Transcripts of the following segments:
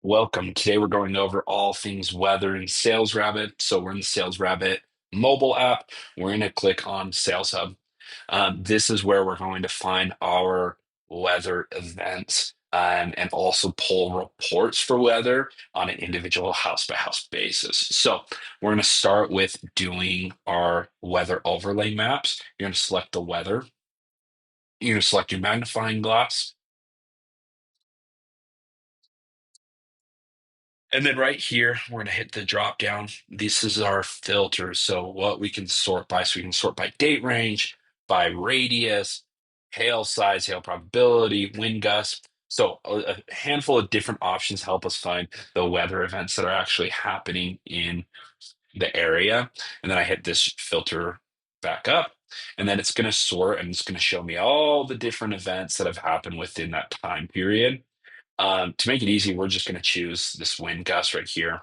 Welcome. Today we're going over all things weather in SalesRabbit. So we're in the SalesRabbit mobile app. We're going to click on Sales Hub. This is where we're going to find our weather events and also pull reports for weather on an individual house by house basis. So we're going to start with doing our weather overlay maps. You're going to select the weather. You're going to select your magnifying glass. And then right here, we're going to hit the drop down. This is our filter. So what we can sort by. So we can sort by date range, by radius, hail size, hail probability, wind gust. So a handful of different options help us find the weather events that are actually happening in the area. And then I hit this filter back up. And then it's going to sort and it's going to show me all the different events that have happened within that time period. To make it easy, we're just going to choose this wind gust right here.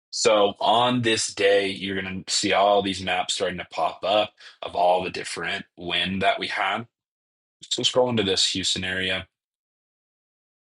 So on this day, you're going to see all these maps starting to pop up of all the different wind that we had. So scroll into this Houston area.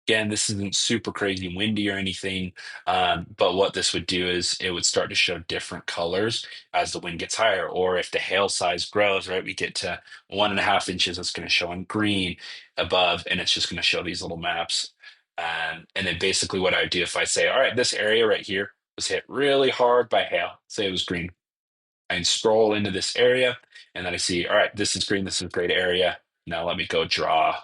Again, this isn't super crazy windy or anything, but what this would do is it would start to show different colors as the wind gets higher, or if the hail size grows, right? We get to 1.5 inches, it's going to show in green above, and it's just going to show these little maps. And then basically, what I would do if I say, all right, this area right here was hit really hard by hail, say it was green, I can scroll into this area, and then I see, all right, this is green, this is a great area. Now let me go draw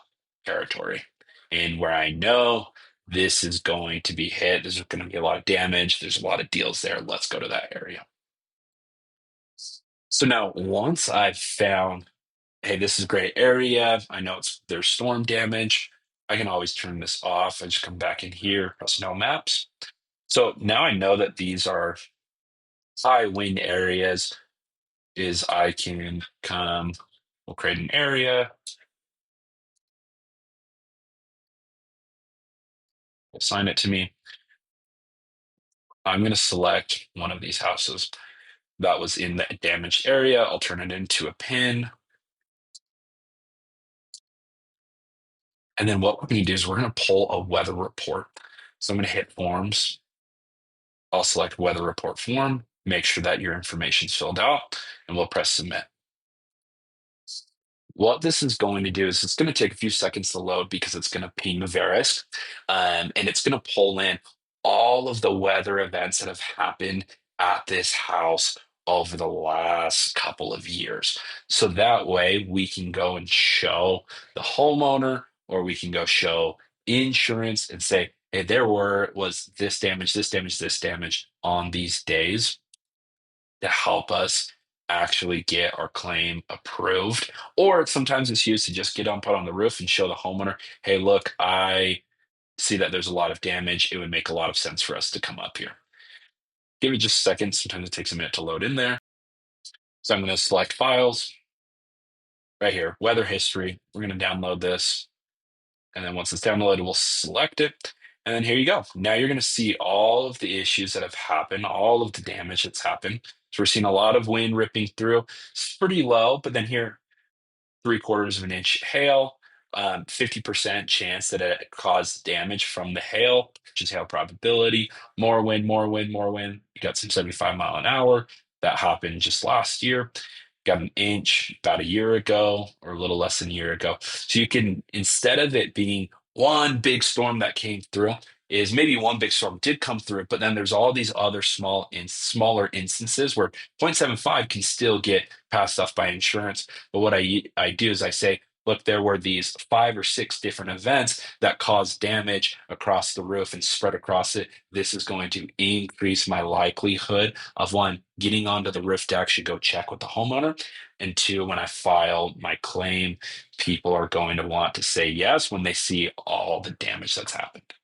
territory. And where I know this is going to be hit, there's going to be a lot of damage, there's a lot of deals there. Let's go to that area. So now once I've found, hey, this is a great area, I know there's storm damage, I can always turn this off. I just come back in here, press no maps. So now I know that these are high wind areas is I can come, we'll create an area, assign it to me. I'm going to select one of these houses that was in the damaged area. I'll turn it into a pin. And then what we're going to do is we're going to pull a weather report. So I'm going to hit forms. I'll select weather report form, make sure that your information's filled out, and we'll press submit. What this is going to do is it's going to take a few seconds to load because it's going to ping the Verisk, and it's going to pull in all of the weather events that have happened at this house over the last couple of years. So that way we can go and show the homeowner, or we can go show insurance and say, hey, was this damage, this damage, this damage on these days to help us actually get our claim approved. Or sometimes it's used to just get on put on the roof and show the homeowner, hey, look, I see that there's a lot of damage. It would make a lot of sense for us to come up here. Give me just a second. Sometimes it takes a minute to load in there. So I'm going to select files right here, weather history. We're going to download this. And then once it's downloaded, we'll select it. And then here you go. Now you're going to see all of the issues that have happened, all of the damage that's happened. So we're seeing a lot of wind ripping through. It's pretty low, but then here, 0.75 inch hail, 50% chance that it caused damage from the hail, which is hail probability. More wind, more wind, more wind. You got some 75 mph. That happened just last year. Got an inch about a year ago, or a little less than a year ago. So you can, instead of it being one big storm that came through, is maybe one big storm did come through, but then there's all these other smaller instances where 0.75 can still get passed off by insurance. But what I do is I say, look, there were these 5 or 6 different events that caused damage across the roof and spread across it. This is going to increase my likelihood of one, getting onto the roof to actually go check with the homeowner. And two, when I file my claim, people are going to want to say yes when they see all the damage that's happened.